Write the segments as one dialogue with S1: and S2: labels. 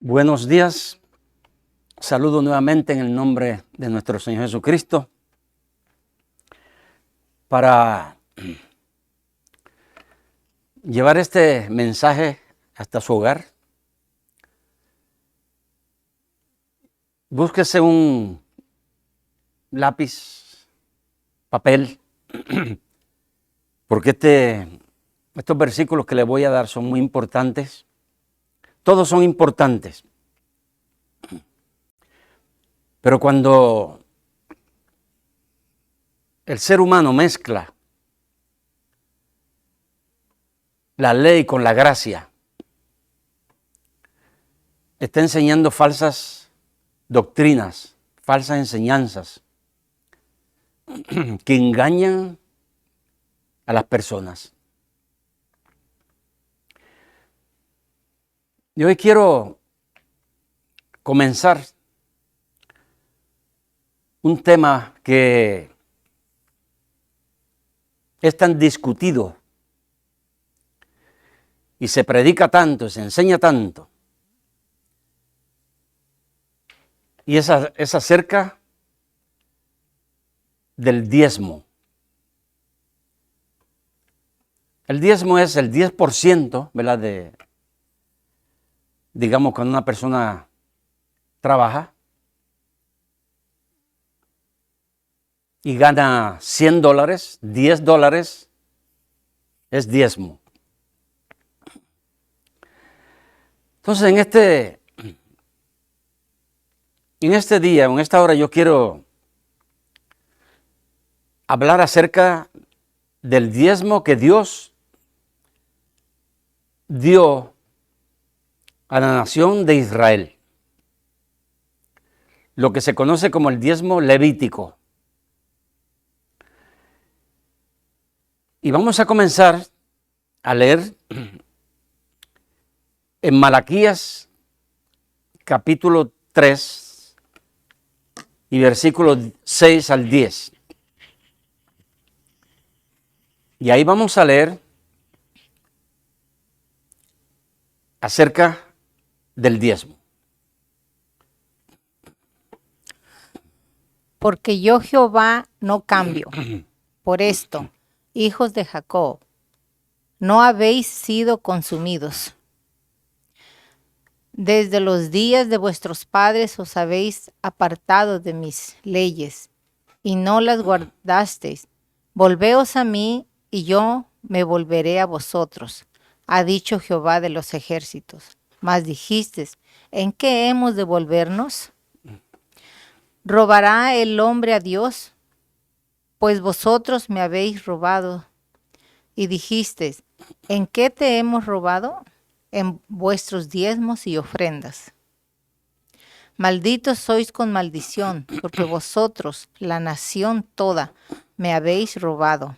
S1: Buenos días, saludo nuevamente en el nombre de nuestro Señor Jesucristo para llevar este mensaje hasta su hogar. Búsquese un lápiz, papel, porque estos versículos que le voy a dar son muy importantes. Todos son importantes. Pero cuando el ser humano mezcla la ley con la gracia, está enseñando falsas doctrinas, falsas enseñanzas que engañan a las personas. Y hoy quiero comenzar un tema que es tan discutido y se predica tanto, se enseña tanto, y es acerca del diezmo. El diezmo es el 10%, ¿verdad? Digamos, cuando una persona trabaja y gana $100, $10 es diezmo. Entonces, en este día, en esta hora, yo quiero hablar acerca del diezmo que Dios dio a la nación de Israel, lo que se conoce como el diezmo levítico. Y vamos a comenzar a leer en Malaquías capítulo 3 y versículos 6 al 10. Y ahí vamos a leer acerca del diezmo.
S2: Porque yo Jehová no cambio. Por esto, hijos de Jacob, no habéis sido consumidos. Desde los días de vuestros padres os habéis apartado de mis leyes, y no las guardasteis. Volveos a mí, y yo me volveré a vosotros, ha dicho Jehová de los ejércitos. Mas dijisteis, ¿en qué hemos de volvernos? ¿Robará el hombre a Dios? Pues vosotros me habéis robado. Y dijisteis, ¿en qué te hemos robado? En vuestros diezmos y ofrendas. Malditos sois con maldición, porque vosotros, la nación toda, me habéis robado.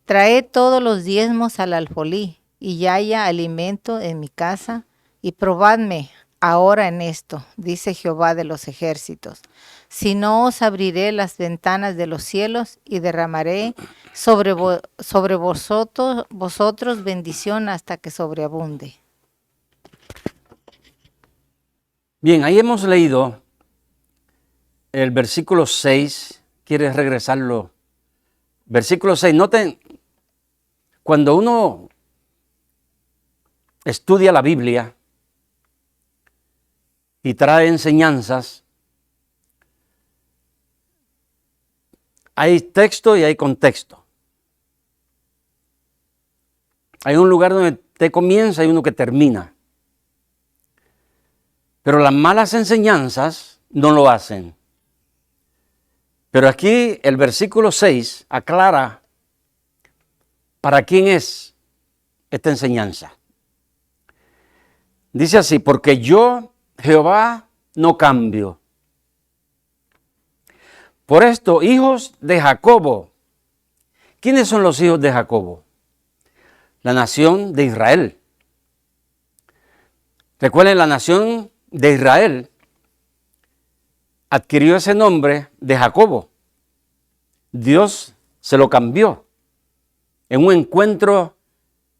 S2: Traed todos los diezmos al alfolí, y haya alimento en mi casa, y probadme ahora en esto, dice Jehová de los ejércitos. Si no, os abriré las ventanas de los cielos y derramaré sobre vosotros bendición hasta que sobreabunde.
S1: Bien, ahí hemos leído el versículo 6. ¿Quieres regresarlo? Versículo 6. Noten, cuando uno estudia la Biblia y trae enseñanzas, hay texto y hay contexto. Hay un lugar donde te comienza y uno que termina. Pero las malas enseñanzas no lo hacen. Pero aquí el versículo 6 aclara para quién es esta enseñanza. Dice así, porque yo, Jehová, no cambio. Por esto, hijos de Jacobo. ¿Quiénes son los hijos de Jacobo? La nación de Israel. Recuerden, la nación de Israel adquirió ese nombre de Jacobo. Dios se lo cambió en un encuentro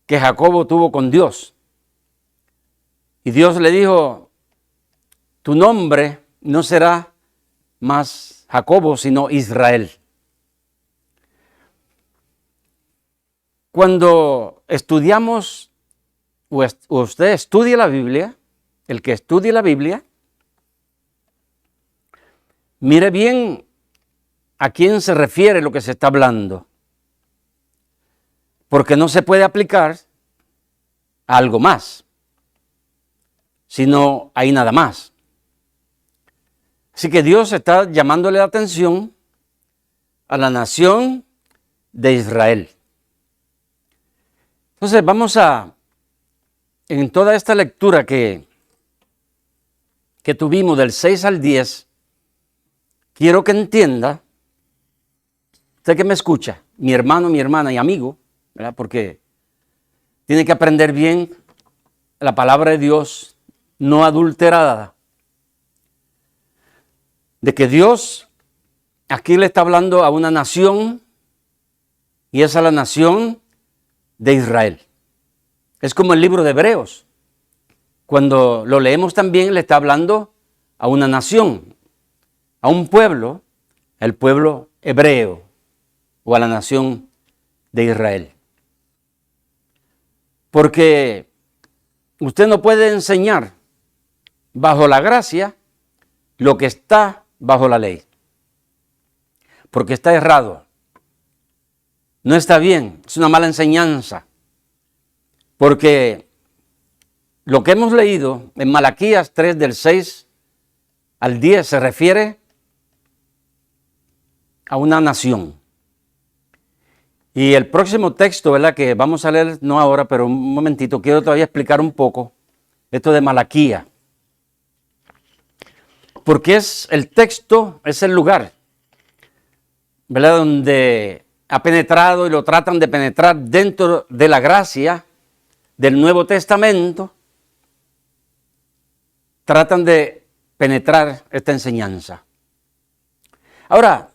S1: que Jacobo tuvo con Dios. Y Dios le dijo, tu nombre no será más Jacobo, sino Israel. Cuando estudiamos, o usted estudia la Biblia, el que estudie la Biblia, mire bien a quién se refiere lo que se está hablando, porque no se puede aplicar a algo más, sino hay nada más. Así que Dios está llamándole la atención a la nación de Israel. Entonces vamos en toda esta lectura que tuvimos del 6 al 10, quiero que entienda, usted que me escucha, mi hermano, mi hermana y amigo, ¿verdad? Porque tiene que aprender bien la palabra de Dios no adulterada, de que Dios aquí le está hablando a una nación y es a la nación de Israel. Es como el libro de Hebreos. Cuando lo leemos también le está hablando a una nación, a un pueblo, el pueblo hebreo o a la nación de Israel. Porque usted no puede enseñar bajo la gracia lo que está bajo la ley. Porque está errado. No está bien, es una mala enseñanza. Porque lo que hemos leído en Malaquías 3 del 6 al 10 se refiere a una nación. Y el próximo texto, ¿verdad?, que vamos a leer, no ahora, pero un momentito, quiero todavía explicar un poco esto de Malaquías. Porque es el texto, es el lugar, ¿verdad?, donde ha penetrado y lo tratan de penetrar dentro de la gracia del Nuevo Testamento. Tratan de penetrar esta enseñanza. Ahora,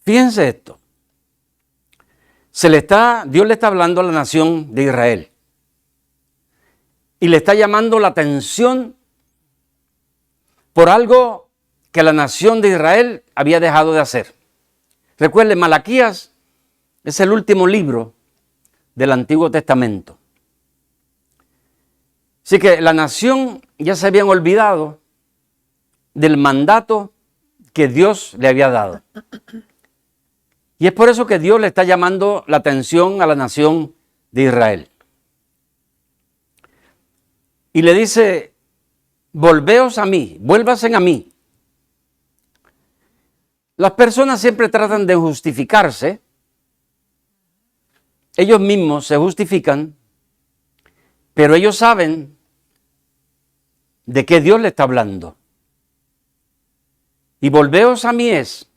S1: fíjense esto. Dios le está hablando a la nación de Israel. Y le está llamando la atención por algo que la nación de Israel había dejado de hacer. Recuerden, Malaquías es el último libro del Antiguo Testamento. Así que la nación ya se habían olvidado del mandato que Dios le había dado. Y es por eso que Dios le está llamando la atención a la nación de Israel. Y le dice, volveos a mí, vuélvanse a mí. Las personas siempre tratan de justificarse. Ellos mismos se justifican, pero ellos saben de qué Dios le está hablando. Y volveos a mí es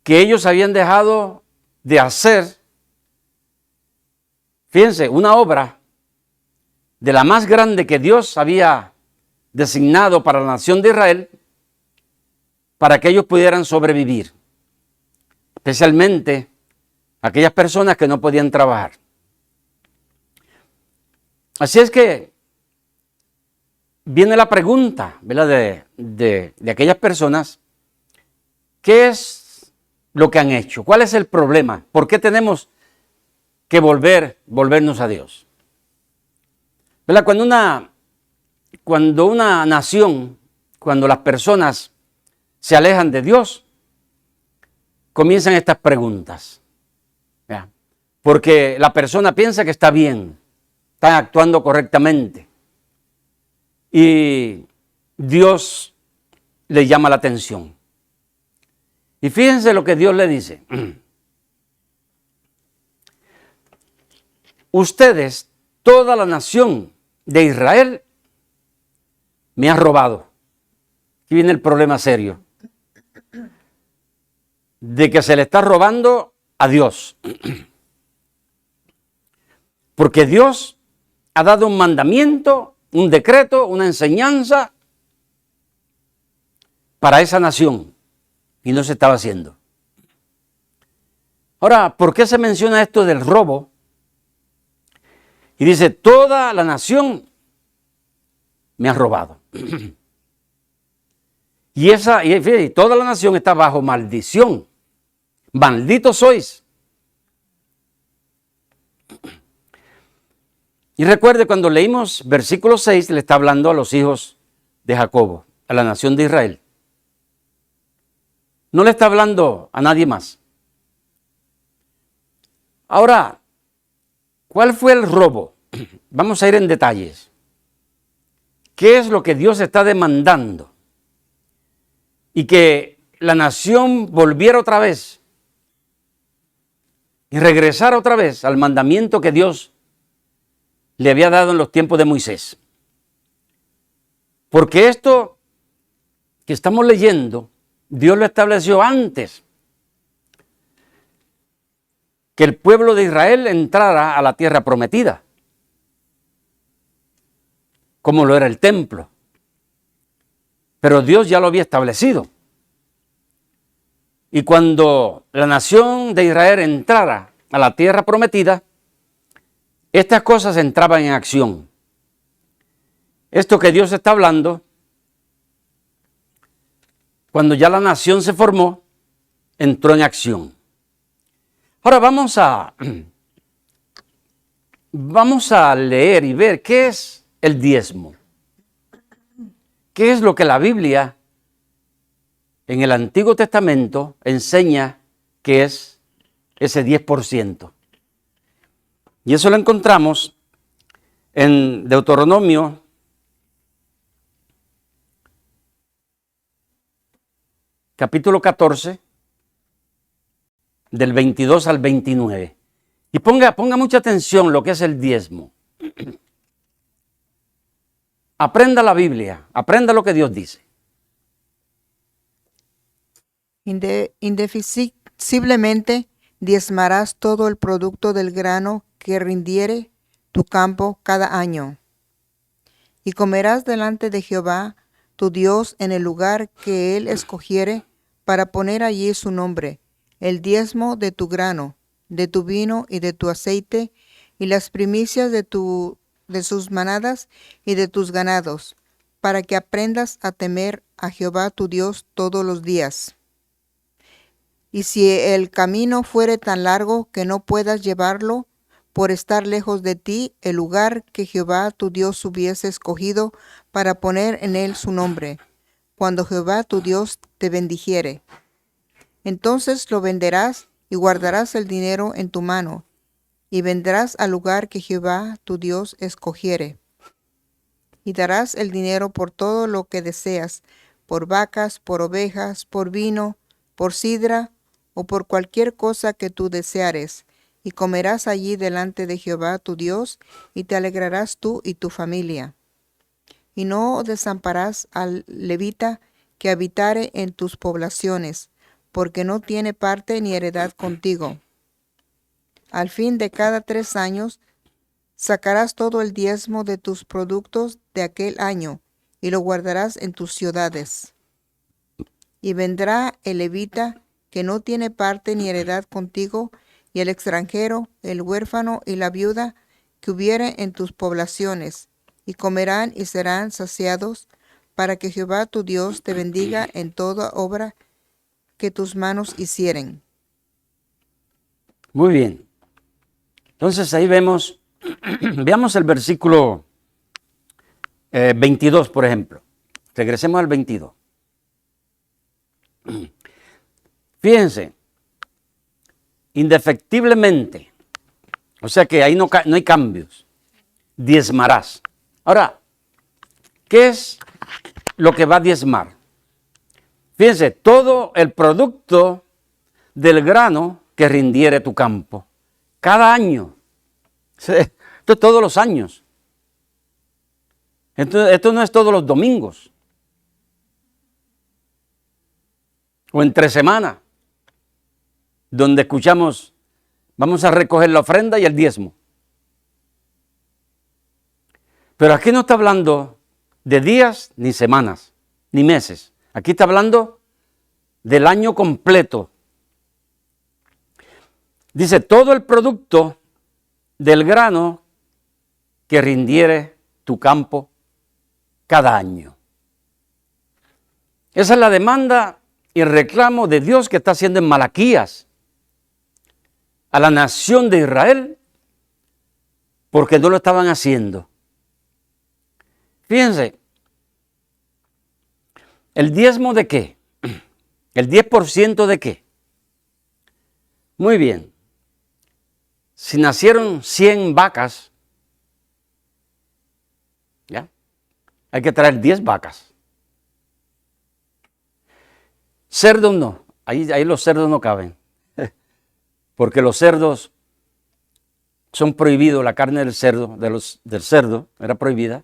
S1: que ellos habían dejado de hacer, fíjense, una obra de la más grande que Dios había designado para la nación de Israel, para que ellos pudieran sobrevivir, especialmente aquellas personas que no podían trabajar. Así es que viene la pregunta, ¿verdad?, de aquellas personas, ¿qué es lo que han hecho? ¿Cuál es el problema? ¿Por qué tenemos que volvernos a Dios? ¿Verdad? Cuando una nación, cuando las personas se alejan de Dios, comienzan estas preguntas. ¿Verdad? Porque la persona piensa que está bien, está actuando correctamente. Y Dios le llama la atención. Y fíjense lo que Dios le dice. Ustedes, toda la nación de Israel, me han robado. Aquí viene el problema serio. De que se le está robando a Dios. Porque Dios ha dado un mandamiento, un decreto, una enseñanza para esa nación y no se estaba haciendo. Ahora, ¿por qué se menciona esto del robo? Y dice, toda la nación me ha robado. Y toda la nación está bajo maldición. Malditos sois. Y recuerde, cuando leímos versículo 6, le está hablando a los hijos de Jacobo, a la nación de Israel. No le está hablando a nadie más. Ahora, ¿cuál fue el robo? Vamos a ir en detalles. ¿Qué es lo que Dios está demandando? Y que la nación volviera otra vez y regresara otra vez al mandamiento que Dios le había dado en los tiempos de Moisés. Porque esto que estamos leyendo, Dios lo estableció antes que el pueblo de Israel entrara a la tierra prometida, como lo era el templo. Pero Dios ya lo había establecido. Y cuando la nación de Israel entrara a la tierra prometida, estas cosas entraban en acción. Esto que Dios está hablando, cuando ya la nación se formó, entró en acción. Ahora vamos a leer y ver qué es el diezmo. ¿Qué es lo que la Biblia en el Antiguo Testamento enseña que es ese 10%? Y eso lo encontramos en Deuteronomio capítulo 14, del 22 al 29. Y ponga mucha atención lo que es el diezmo. Aprenda la Biblia, aprenda lo que Dios dice.
S3: Indeficiblemente diezmarás todo el producto del grano que rindiere tu campo cada año. Y comerás delante de Jehová tu Dios en el lugar que él escogiere para poner allí su nombre, el diezmo de tu grano, de tu vino y de tu aceite, y las primicias de sus manadas y de tus ganados, para que aprendas a temer a Jehová tu Dios todos los días. Y si el camino fuere tan largo que no puedas llevarlo, por estar lejos de ti, el lugar que Jehová tu Dios hubiese escogido para poner en él su nombre, cuando Jehová tu Dios te bendijere. Entonces lo venderás y guardarás el dinero en tu mano, y vendrás al lugar que Jehová tu Dios escogiere. Y darás el dinero por todo lo que deseas, por vacas, por ovejas, por vino, por sidra, o por cualquier cosa que tú deseares, y comerás allí delante de Jehová tu Dios, y te alegrarás tú y tu familia. Y no desamparás al levita que habitare en tus poblaciones, porque no tiene parte ni heredad contigo. Al fin de cada 3 años sacarás todo el diezmo de tus productos de aquel año, y lo guardarás en tus ciudades. Y vendrá el levita que no tiene parte ni heredad contigo, y el extranjero, el huérfano y la viuda que hubiere en tus poblaciones, y comerán y serán saciados, para que Jehová tu Dios te bendiga en toda obra que tus manos hicieren.
S1: Muy bien. Entonces ahí veamos el versículo 22, por ejemplo. Regresemos al 22. Fíjense, indefectiblemente, o sea que ahí no hay cambios, diezmarás. Ahora, ¿qué es lo que va a diezmar? Fíjense, todo el producto del grano que rindiere tu campo, cada año. Esto es todos los años. Esto no es todos los domingos. O entre semana, donde escuchamos, vamos a recoger la ofrenda y el diezmo. Pero aquí no está hablando de días, ni semanas, ni meses. Aquí está hablando del año completo. Dice, todo el producto del grano que rindiere tu campo cada año. Esa es la demanda y el reclamo de Dios que está haciendo en Malaquías a la nación de Israel, porque no lo estaban haciendo. Fíjense, ¿el diezmo de qué? ¿El 10% de qué? Muy bien. Si nacieron 100 vacas, ¿ya? Hay que traer 10 vacas. Cerdos no, ahí los cerdos no caben, porque los cerdos son prohibidos, la carne del cerdo, del cerdo era prohibida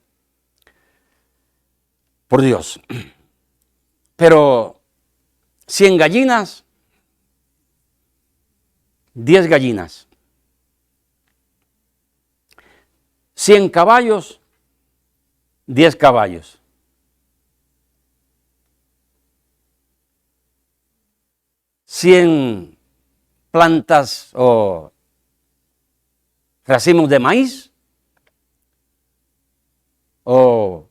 S1: por Dios. Pero 100 gallinas, 10 gallinas. 100 caballos, 10 caballos. 100 plantas o racimos de maíz o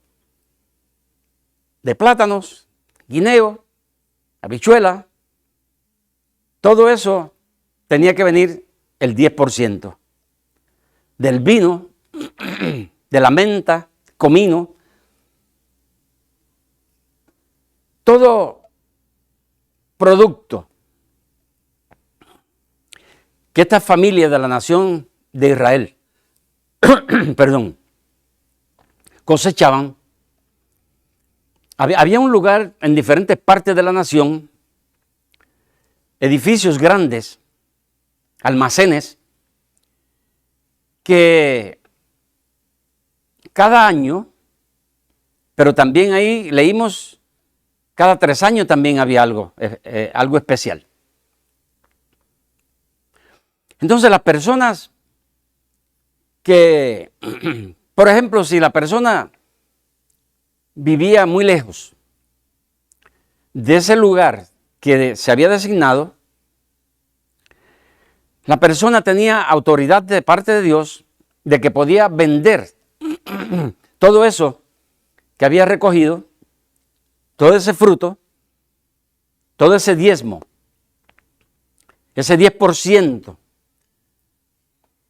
S1: de plátanos, guineo, habichuela, todo eso tenía que venir el 10%. Del vino, de la menta, comino, todo producto que esta familia de la nación de Israel, perdón, cosechaban. Había un lugar en diferentes partes de la nación, edificios grandes, almacenes, que cada año, pero también ahí leímos, cada 3 años también había algo especial. Entonces las personas que, por ejemplo, si la persona vivía muy lejos de ese lugar que se había designado, la persona tenía autoridad de parte de Dios de que podía vender todo eso que había recogido, todo ese fruto, todo ese diezmo, ese 10%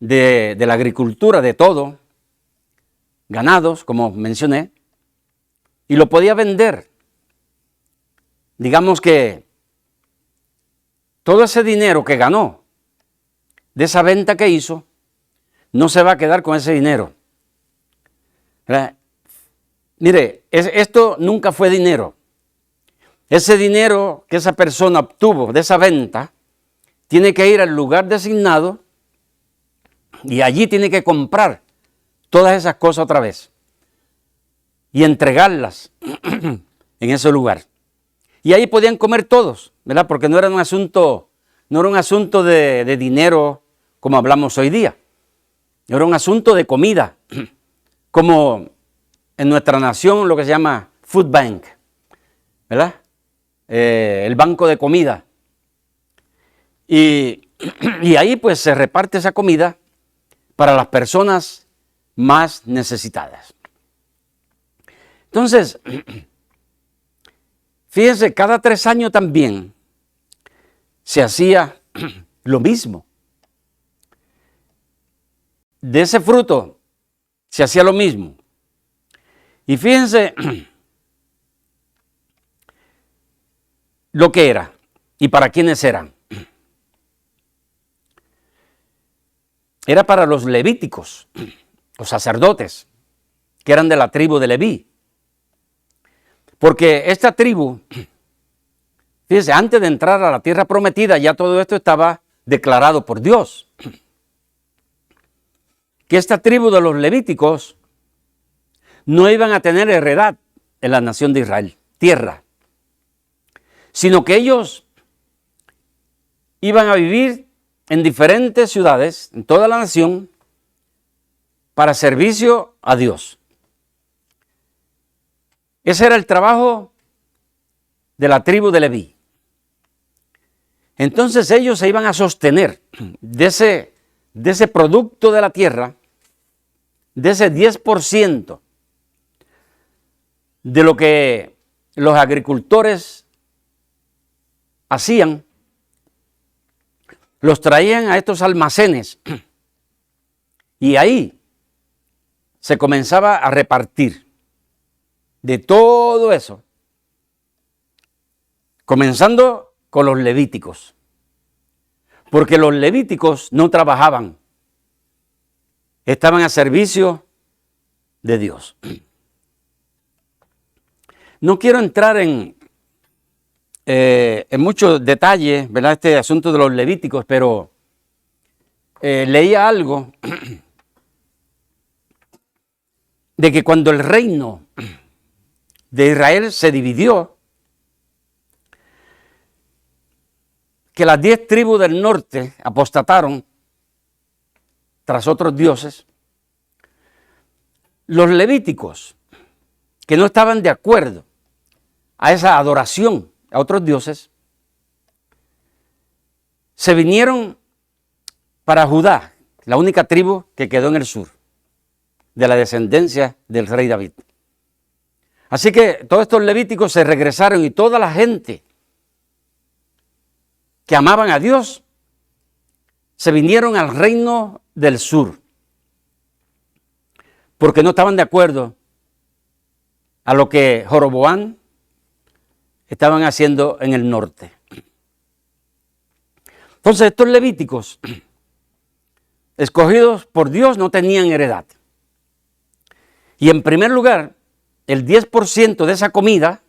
S1: de la agricultura, de todo, ganados, como mencioné, y lo podía vender. Digamos que todo ese dinero que ganó de esa venta que hizo, no se va a quedar con ese dinero. ¿Verdad? Mire, esto nunca fue dinero. Ese dinero que esa persona obtuvo de esa venta, tiene que ir al lugar designado y allí tiene que comprar todas esas cosas otra vez y entregarlas en ese lugar. Y ahí podían comer todos, ¿verdad? Porque no era un asunto de dinero como hablamos hoy día. Era un asunto de comida, como en nuestra nación lo que se llama food bank, ¿verdad? El banco de comida. Y ahí pues se reparte esa comida para las personas más necesitadas. Entonces, fíjense, cada 3 años también se hacía lo mismo. De ese fruto se hacía lo mismo. Y fíjense lo que era y para quiénes eran. Era para los levíticos, los sacerdotes, que eran de la tribu de Leví. Porque esta tribu, fíjense, antes de entrar a la tierra prometida, ya todo esto estaba declarado por Dios. Que esta tribu de los levíticos no iban a tener heredad en la nación de Israel, tierra, sino que ellos iban a vivir en diferentes ciudades, en toda la nación, para servicio a Dios. Ese era el trabajo de la tribu de Leví. Entonces ellos se iban a sostener de ese producto de la tierra de ese 10% de lo que los agricultores hacían, los traían a estos almacenes y ahí se comenzaba a repartir de todo eso, comenzando con los levíticos, porque los levíticos no trabajaban, estaban a servicio de Dios. No quiero entrar en muchos detalles, ¿verdad? Este asunto de los levíticos, pero leía algo de que cuando el reino de Israel se dividió, que las 10 tribus del norte apostataron tras otros dioses, los levíticos, que no estaban de acuerdo a esa adoración a otros dioses, se vinieron para Judá, la única tribu que quedó en el sur, de la descendencia del rey David. Así que todos estos levíticos se regresaron y toda la gente que amaban a Dios se vinieron al reino del sur, porque no estaban de acuerdo a lo que Joroboam estaban haciendo en el norte. Entonces estos levíticos, escogidos por Dios, no tenían heredad. Y en primer lugar, el 10% de esa comida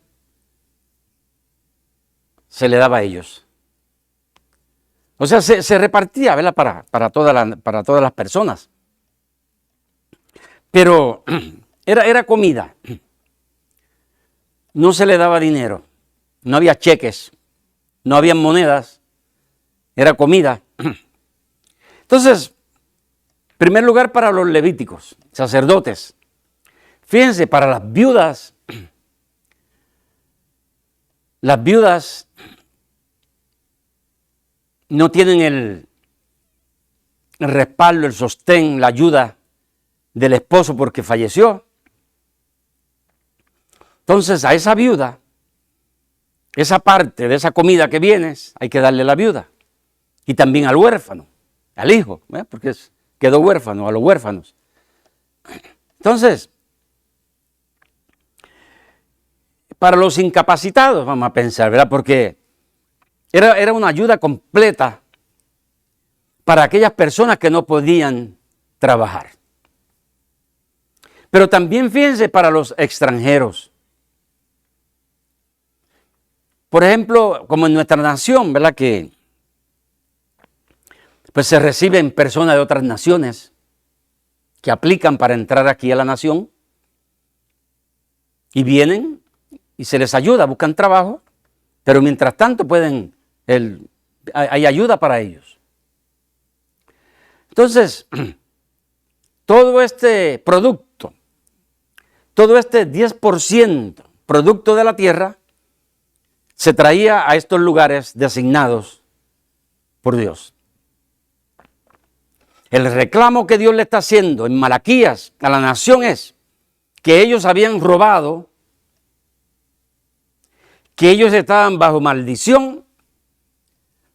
S1: se le daba a ellos. O sea, se repartía, ¿verdad? Para todas las personas. Pero era comida. No se le daba dinero. No había cheques. No había monedas. Era comida. Entonces, en primer lugar para los levíticos, sacerdotes. Fíjense, para las viudas no tienen el respaldo, el sostén, la ayuda del esposo porque falleció. Entonces a esa viuda, esa parte de esa comida que vienes, hay que darle a la viuda. Y también al huérfano, al hijo, porque quedó huérfano, a los huérfanos. Entonces, para los incapacitados, vamos a pensar, ¿verdad? Porque era una ayuda completa para aquellas personas que no podían trabajar. Pero también fíjense para los extranjeros. Por ejemplo, como en nuestra nación, ¿verdad? Que pues se reciben personas de otras naciones que aplican para entrar aquí a la nación y vienen y se les ayuda, buscan trabajo, pero mientras tanto hay ayuda para ellos. Entonces, todo este producto, todo este 10% producto de la tierra, se traía a estos lugares designados por Dios. El reclamo que Dios le está haciendo en Malaquías a la nación es que ellos habían robado, que ellos estaban bajo maldición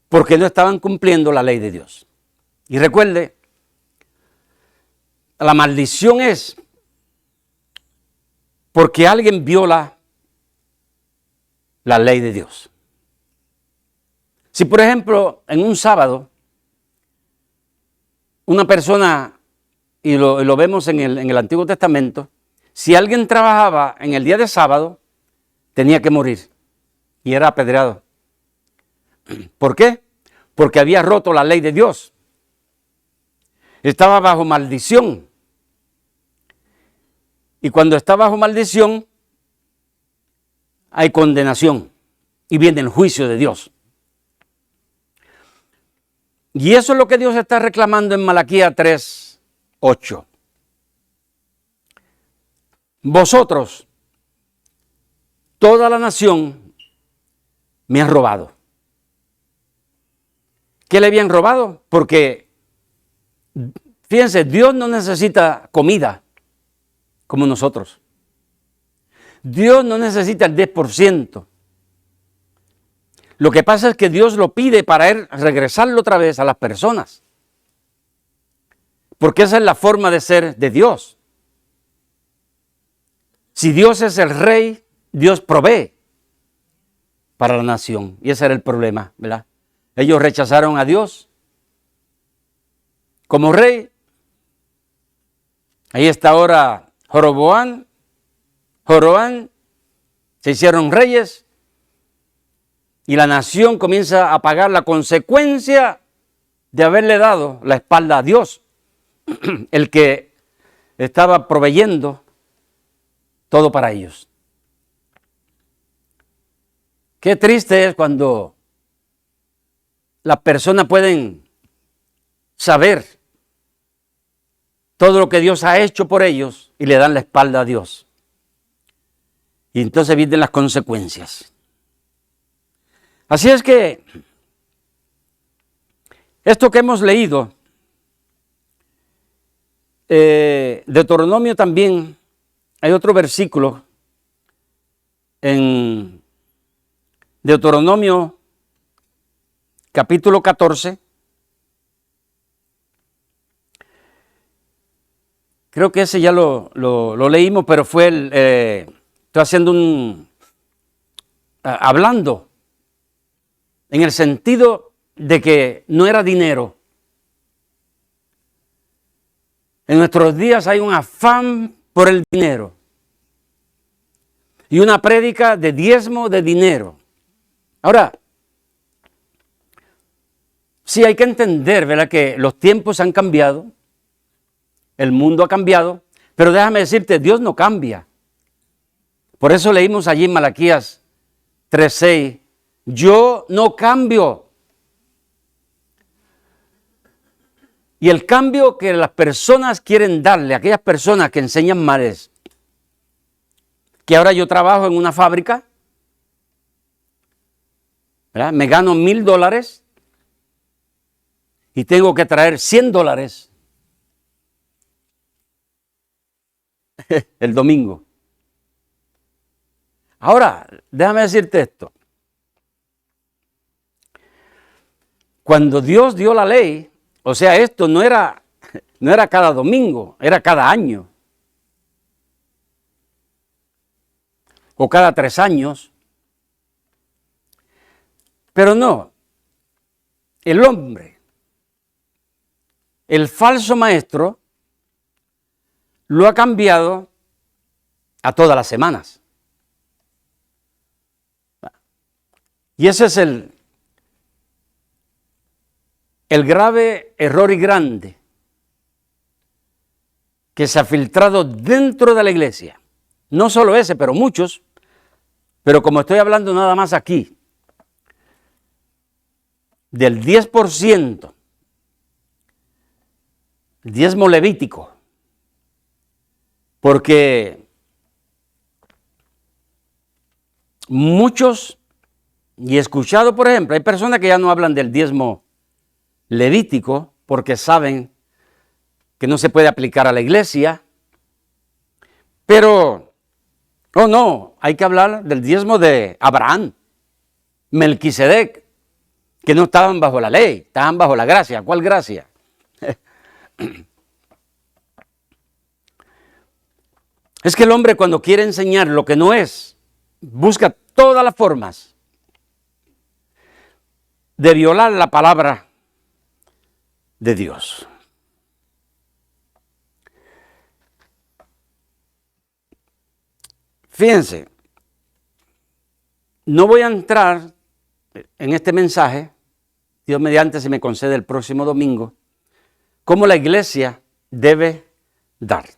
S1: porque no estaban cumpliendo la ley de Dios. Y recuerde, la maldición es porque alguien viola la ley de Dios. Si por ejemplo en un sábado una persona, y lo vemos en el Antiguo Testamento, si alguien trabajaba en el día de sábado, tenía que morir y era apedreado. ¿Por qué? Porque había roto la ley de Dios. Estaba bajo maldición. Y cuando está bajo maldición, hay condenación y viene el juicio de Dios. Y eso es lo que Dios está reclamando en Malaquías 3:8. Vosotros, toda la nación, me han robado. ¿Qué le habían robado? Porque Fíjense, Dios no necesita comida como nosotros. Dios no necesita el 10%. Lo que pasa es que Dios lo pide para él regresarlo otra vez a las personas. Porque esa es la forma de ser de Dios. Si Dios es el rey, Dios provee para la nación. Y ese era el problema, ¿verdad? Ellos rechazaron a Dios como rey. Ahí está ahora Roboam, se hicieron reyes y la nación comienza a pagar la consecuencia de haberle dado la espalda a Dios, el que estaba proveyendo todo para ellos. Qué triste es cuando las personas pueden saber todo lo que Dios ha hecho por ellos y le dan la espalda a Dios. Y entonces vienen las consecuencias. Así es que esto que hemos leído, Deuteronomio también, hay otro versículo en Deuteronomio capítulo 14. Creo que ese ya lo leímos, pero fue estoy haciendo hablando en el sentido de que no era dinero. En nuestros días hay un afán por el dinero y una prédica de diezmo de dinero. Ahora, sí hay que entender, ¿verdad?, que los tiempos han cambiado, el mundo ha cambiado, pero déjame decirte, Dios no cambia. Por eso leímos allí en Malaquías 3:6, yo no cambio. Y el cambio que las personas quieren darle a aquellas personas que enseñan mal es que ahora yo trabajo en una fábrica, ¿verdad?, me gano $1,000 y tengo que traer $100 el domingo. Ahora, déjame decirte esto. Cuando Dios dio la ley, o sea, esto no era cada domingo, era cada año. O cada 3 años. Pero no, el hombre, el falso maestro, lo ha cambiado a todas las semanas. Y ese es el grave error y grande que se ha filtrado dentro de la iglesia. No solo ese, pero muchos. Pero como estoy hablando nada más aquí del 10%, diezmo levítico, porque muchos, y he escuchado, por ejemplo, hay personas que ya no hablan del diezmo levítico porque saben que no se puede aplicar a la iglesia, pero, oh no, hay que hablar del diezmo de Abraham, Melquisedec, que no estaban bajo la ley, estaban bajo la gracia. ¿Cuál gracia? Es que el hombre, cuando quiere enseñar lo que no es, busca todas las formas de violar la palabra de Dios. Fíjense, no voy a entrar en este mensaje, Dios mediante, si me concede el próximo domingo, cómo la iglesia debe dar.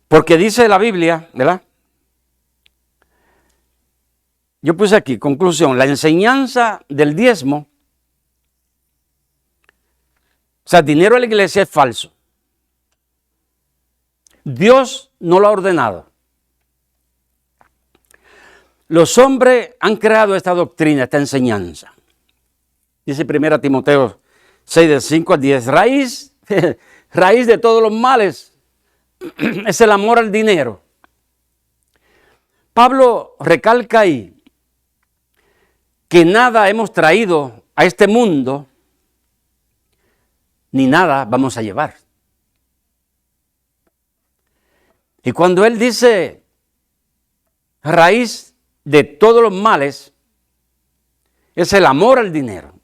S1: Porque dice la Biblia, ¿verdad? Yo puse aquí, conclusión, la enseñanza del diezmo, o sea, dinero a la iglesia es falso. Dios no lo ha ordenado. Los hombres han creado esta doctrina, esta enseñanza. Dice 1 Timoteo 6 del 5 al 10. Raíz, raíz de todos los males es el amor al dinero. Pablo recalca ahí que nada hemos traído a este mundo, ni nada vamos a llevar. Y cuando él dice raíz de todos los males, es el amor al dinero.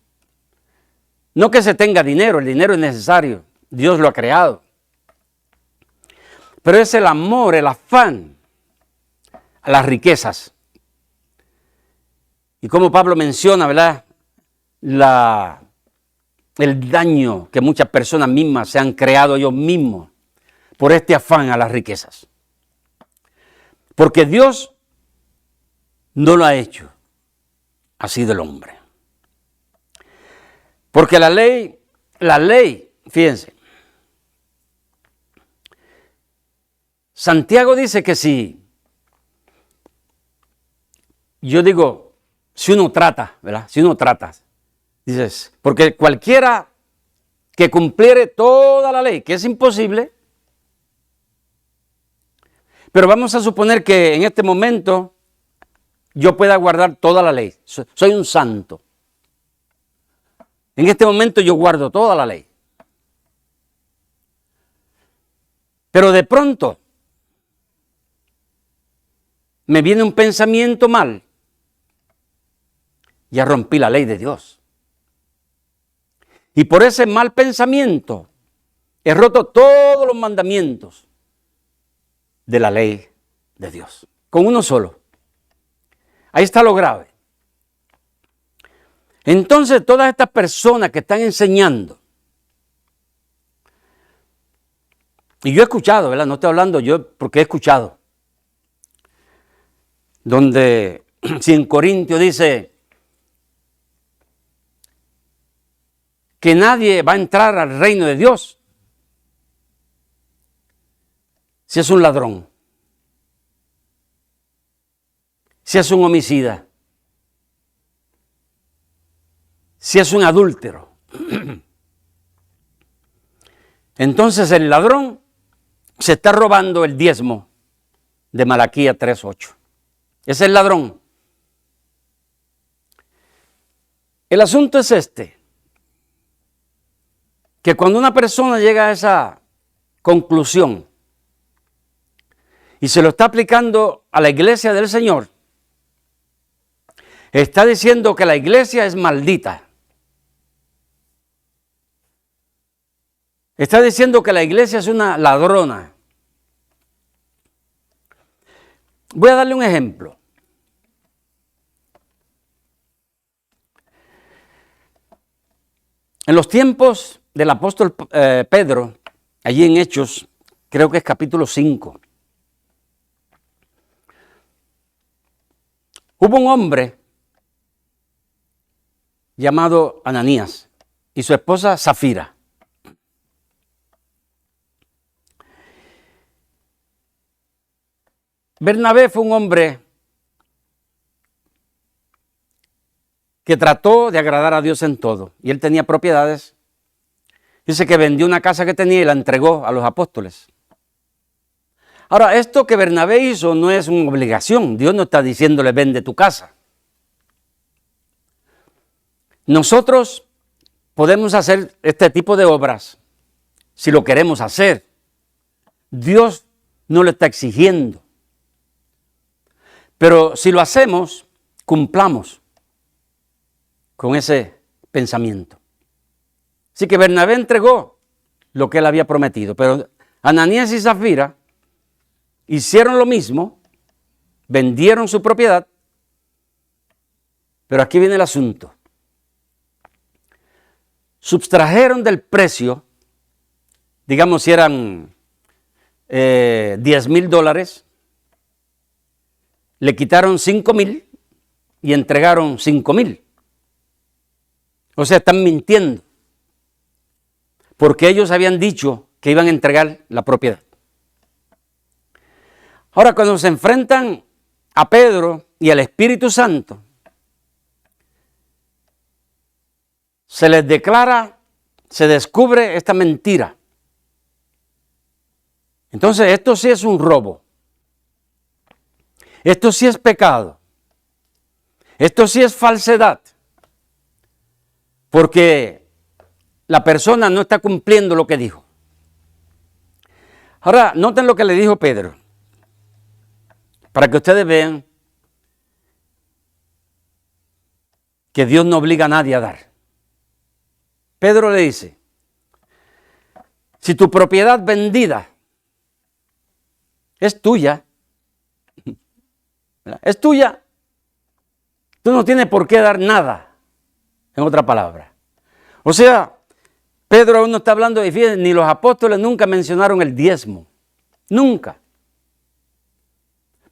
S1: No que se tenga dinero, el dinero es necesario, Dios lo ha creado. Pero es el amor, el afán a las riquezas. Y como Pablo menciona, ¿verdad? El daño que muchas personas mismas se han creado ellos mismos por este afán a las riquezas. Porque Dios no lo ha hecho, ha sido el hombre. Porque la ley, fíjense, Santiago dice que si uno trata, ¿verdad? Si uno trata, dices, porque cualquiera que cumpliere toda la ley, que es imposible, pero vamos a suponer que en este momento yo pueda guardar toda la ley. Soy un santo. En este momento yo guardo toda la ley. Pero de pronto me viene un pensamiento mal. Ya rompí la ley de Dios. Y por ese mal pensamiento he roto todos los mandamientos de la ley de Dios. Con uno solo. Ahí está lo grave. Entonces todas estas personas que están enseñando, y yo he escuchado, ¿verdad? No estoy hablando yo porque he escuchado, donde si en Corintios dice que nadie va a entrar al reino de Dios si es un ladrón, si es un homicida, si es un adúltero. Entonces el ladrón se está robando el diezmo de Malaquías 3:8. Es el ladrón. El asunto es este, que cuando una persona llega a esa conclusión y se lo está aplicando a la iglesia del Señor, está diciendo que la iglesia es maldita. Está diciendo que la iglesia es una ladrona. Voy a darle un ejemplo. En los tiempos del apóstol Pedro, allí en Hechos, creo que es capítulo 5, hubo un hombre llamado Ananías y su esposa Zafira. Bernabé fue un hombre que trató de agradar a Dios en todo. Y él tenía propiedades. Dice que vendió una casa que tenía y la entregó a los apóstoles. Ahora, esto que Bernabé hizo no es una obligación. Dios no está diciéndole vende tu casa. Nosotros podemos hacer este tipo de obras si lo queremos hacer. Dios no lo está exigiendo. Pero si lo hacemos, cumplamos con ese pensamiento. Así que Bernabé entregó lo que él había prometido, pero Ananías y Zafira hicieron lo mismo, vendieron su propiedad, pero aquí viene el asunto. Subtrajeron del precio, digamos si eran $10,000, le quitaron 5,000 y entregaron 5,000. O sea, están mintiendo. Porque ellos habían dicho que iban a entregar la propiedad. Ahora, cuando se enfrentan a Pedro y al Espíritu Santo, se les declara se descubre esta mentira. Entonces, esto sí es un robo. Esto sí es pecado. Esto sí es falsedad. Porque la persona no está cumpliendo lo que dijo. Ahora, noten lo que le dijo Pedro. Para que ustedes vean que Dios no obliga a nadie a dar. Pedro le dice, si tu propiedad vendida es tuya, es tuya, tú no tienes por qué dar nada, en otra palabra. O sea, Pedro aún no está hablando de, fíjense, ni los apóstoles nunca mencionaron el diezmo, nunca.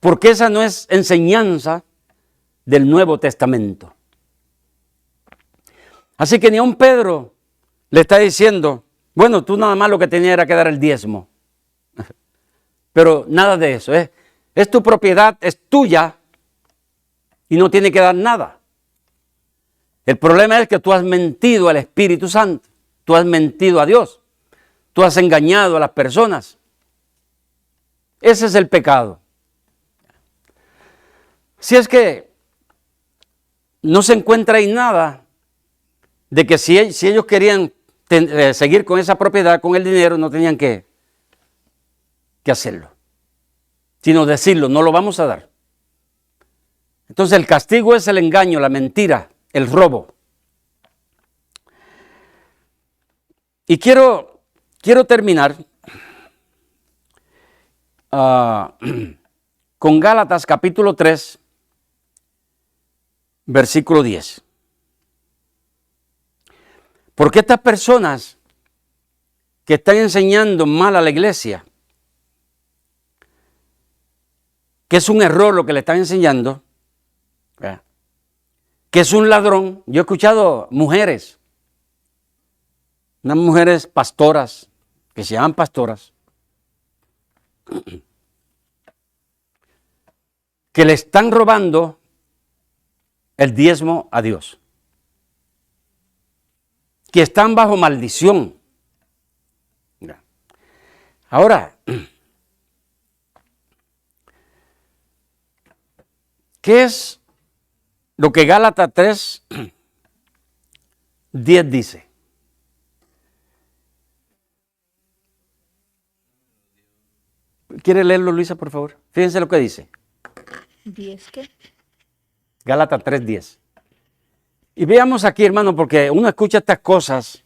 S1: Porque esa no es enseñanza del Nuevo Testamento. Así que ni a un Pedro le está diciendo, bueno, tú nada más lo que tenías era que dar el diezmo. Pero nada de eso, es tu propiedad, es tuya y no tiene que dar nada. El problema es que tú has mentido al Espíritu Santo, tú has mentido a Dios, tú has engañado a las personas. Ese es el pecado. Si es que no se encuentra ahí nada de que si ellos querían seguir con esa propiedad, con el dinero, no tenían que hacerlo, sino decirlo, no lo vamos a dar. Entonces el castigo es el engaño, la mentira, el robo. Y quiero terminar con Gálatas capítulo 3, versículo 10. Porque estas personas que están enseñando mal a la iglesia, que es un error lo que le están enseñando, que es un ladrón. Yo he escuchado mujeres, unas mujeres pastoras, que se llaman pastoras, que le están robando el diezmo a Dios, que están bajo maldición. Ahora, ¿qué es lo que Gálatas 3, 10 dice? ¿Quiere leerlo, Luisa, por favor? Fíjense lo que dice.
S2: ¿10 qué?
S1: Gálatas 3, 10. Y veamos aquí, hermano, porque uno escucha estas cosas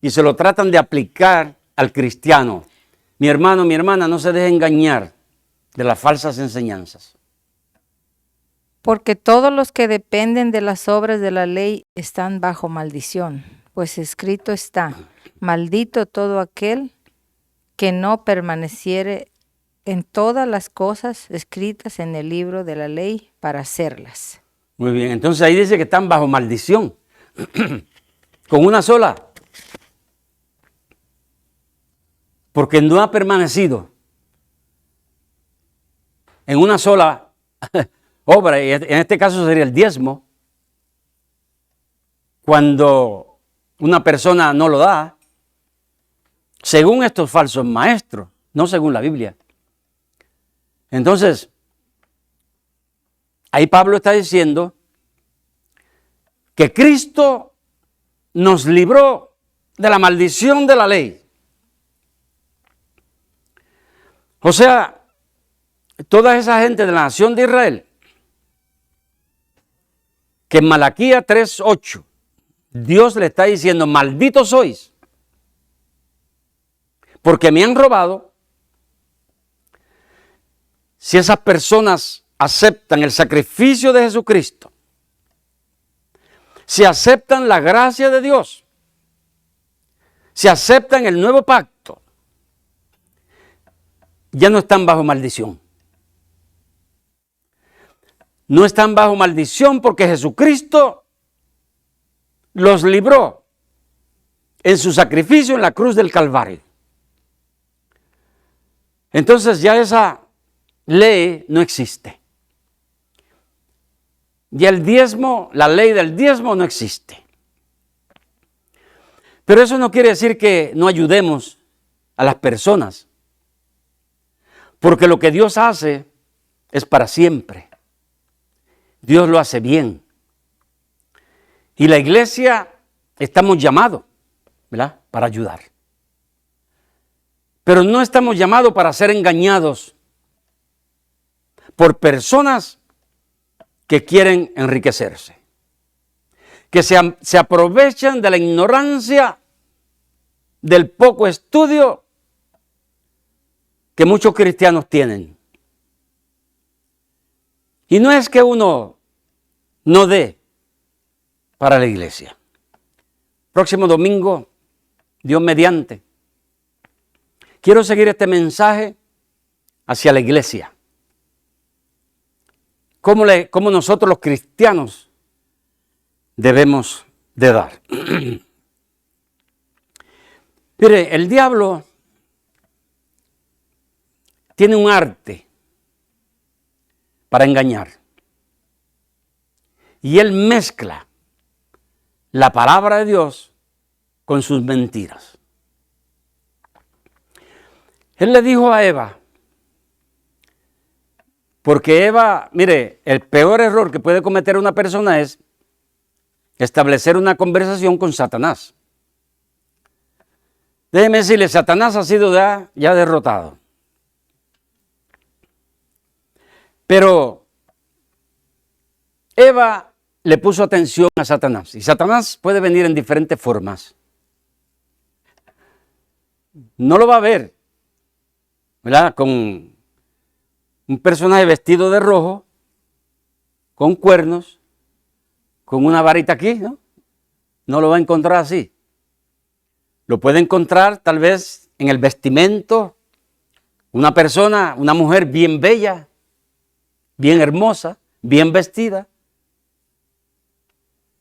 S1: y se lo tratan de aplicar al cristiano. Mi hermano, mi hermana, no se deje engañar de las falsas enseñanzas.
S2: Porque todos los que dependen de las obras de la ley están bajo maldición, pues escrito está, maldito todo aquel que no permaneciere en todas las cosas escritas en el libro de la ley para hacerlas.
S1: Muy bien, entonces ahí dice que están bajo maldición, con una sola, porque no ha permanecido en una sola obra, y en este caso sería el diezmo. Cuando una persona no lo da, según estos falsos maestros, no según la Biblia. Entonces, ahí Pablo está diciendo que Cristo nos libró de la maldición de la ley. O sea, toda esa gente de la nación de Israel, que en Malaquías 3:8, Dios le está diciendo, malditos sois, porque me han robado. Si esas personas aceptan el sacrificio de Jesucristo, si aceptan la gracia de Dios, si aceptan el nuevo pacto, ya no están bajo maldición. No están bajo maldición porque Jesucristo los libró en su sacrificio en la cruz del Calvario. Entonces ya esa ley no existe. Y el diezmo, la ley del diezmo no existe. Pero eso no quiere decir que no ayudemos a las personas, porque lo que Dios hace es para siempre. Dios lo hace bien. Y la iglesia estamos llamados, ¿verdad?, para ayudar. Pero no estamos llamados para ser engañados por personas que quieren enriquecerse, que se aprovechan de la ignorancia, del poco estudio que muchos cristianos tienen. Y no es que uno no dé para la iglesia. Próximo domingo, Dios mediante, quiero seguir este mensaje hacia la iglesia. ¿Cómo nosotros los cristianos debemos de dar? Mire, el diablo tiene un arte para engañar. Y él mezcla la palabra de Dios con sus mentiras. Él le dijo a Eva, porque Eva, mire, el peor error que puede cometer una persona es establecer una conversación con Satanás. Déjeme decirle, Satanás ha sido ya derrotado. Pero Eva le puso atención a Satanás. Y Satanás puede venir en diferentes formas. No lo va a ver, ¿verdad?, con un personaje vestido de rojo, con cuernos, con una varita aquí, ¿no? No lo va a encontrar así. Lo puede encontrar tal vez en el vestimento, una persona, una mujer bien bella, bien hermosa, bien vestida.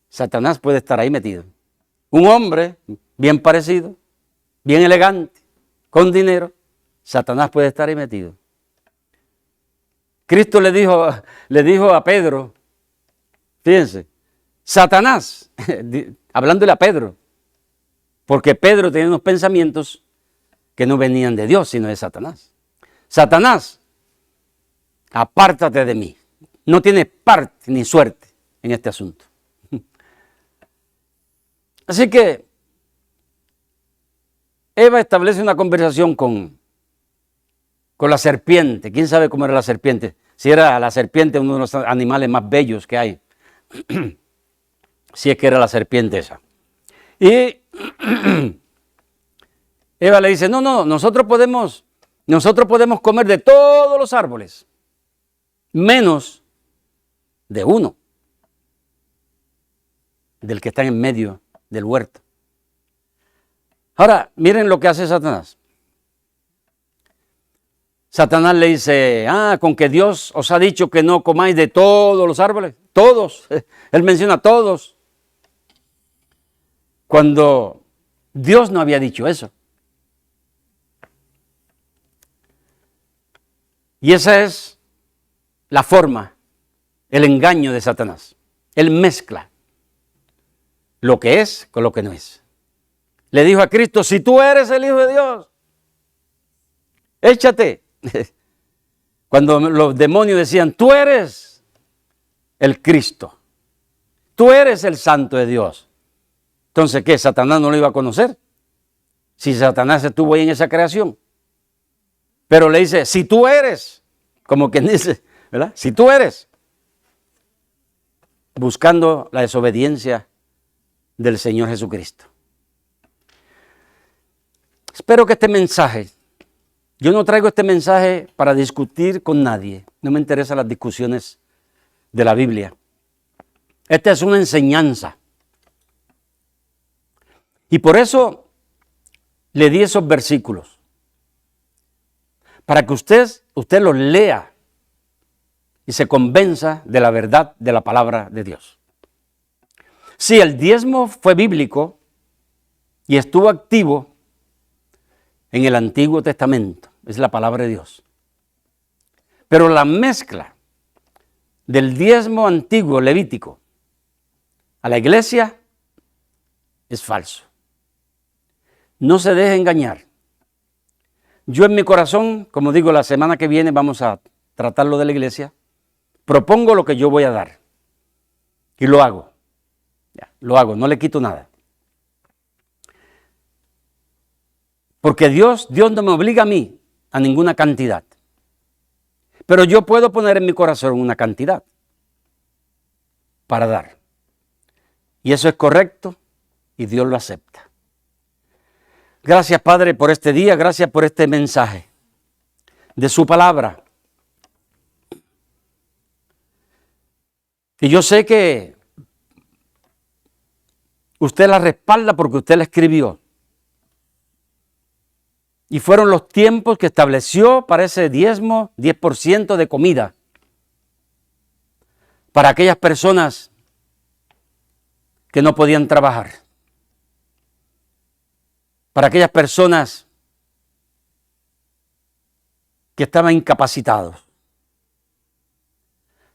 S1: Satanás puede estar ahí metido. Un hombre bien parecido, bien elegante, con dinero, Satanás puede estar ahí metido. Cristo le dijo a Pedro, fíjense, Satanás, hablándole a Pedro, porque Pedro tenía unos pensamientos que no venían de Dios, sino de Satanás. Satanás, apártate de mí. No tienes parte ni suerte en este asunto. Así que Eva establece una conversación con la serpiente. ¿Quién sabe cómo era la serpiente? Si era la serpiente uno de los animales más bellos que hay. Si es que era la serpiente esa. Y Eva le dice, no, nosotros podemos comer de todos los árboles, menos de uno, del que está en medio del huerto. Ahora, miren lo que hace Satanás. Satanás le dice, con que Dios os ha dicho que no comáis de todos los árboles, todos, él menciona todos, cuando Dios no había dicho eso. Y esa es la forma, el engaño de Satanás. Él mezcla lo que es con lo que no es. Le dijo a Cristo, si tú eres el Hijo de Dios, échate. Cuando los demonios decían, tú eres el Cristo, tú eres el Santo de Dios. Entonces, ¿qué? ¿Satanás no lo iba a conocer? Si Satanás estuvo ahí en esa creación. Pero le dice, si tú eres, como quien dice, ¿verdad? Si tú eres, buscando la desobediencia del Señor Jesucristo. Espero que este mensaje, yo no traigo este mensaje para discutir con nadie, no me interesan las discusiones de la Biblia. Esta es una enseñanza. Y por eso le di esos versículos, para que usted los lea y se convenza de la verdad de la palabra de Dios. Sí, el diezmo fue bíblico y estuvo activo en el Antiguo Testamento, es la palabra de Dios. Pero la mezcla del diezmo antiguo levítico a la iglesia es falso. No se deje engañar. Yo en mi corazón, como digo, la semana que viene vamos a tratarlo de la iglesia, propongo lo que yo voy a dar. Y lo hago. Ya, lo hago, no le quito nada. Porque Dios no me obliga a mí a ninguna cantidad. Pero yo puedo poner en mi corazón una cantidad para dar. Y eso es correcto y Dios lo acepta. Gracias, Padre, por este día, gracias por este mensaje de su palabra. Y yo sé que usted la respalda porque usted la escribió. Y fueron los tiempos que estableció para ese diezmo, 10% de comida. Para aquellas personas que no podían trabajar. Para aquellas personas que estaban incapacitados.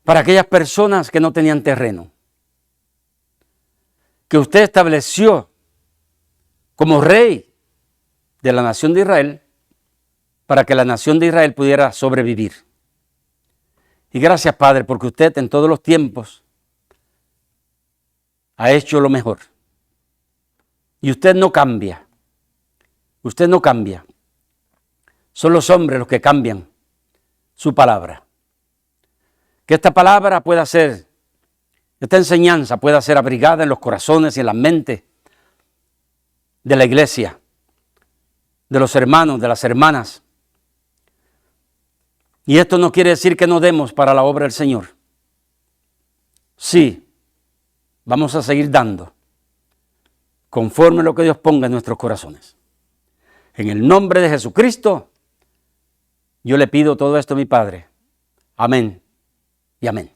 S1: Para aquellas personas que no tenían terreno. Que usted estableció como rey de la nación de Israel para que la nación de Israel pudiera sobrevivir. Y gracias, Padre, porque usted en todos los tiempos ha hecho lo mejor. Y usted no cambia. Usted no cambia. Son los hombres los que cambian su palabra. Que esta palabra pueda ser, esta enseñanza pueda ser abrigada en los corazones y en las mentes de la iglesia, de los hermanos, de las hermanas. Y esto no quiere decir que no demos para la obra del Señor. Sí, vamos a seguir dando conforme a lo que Dios ponga en nuestros corazones. En el nombre de Jesucristo, yo le pido todo esto a mi Padre. Amén y amén.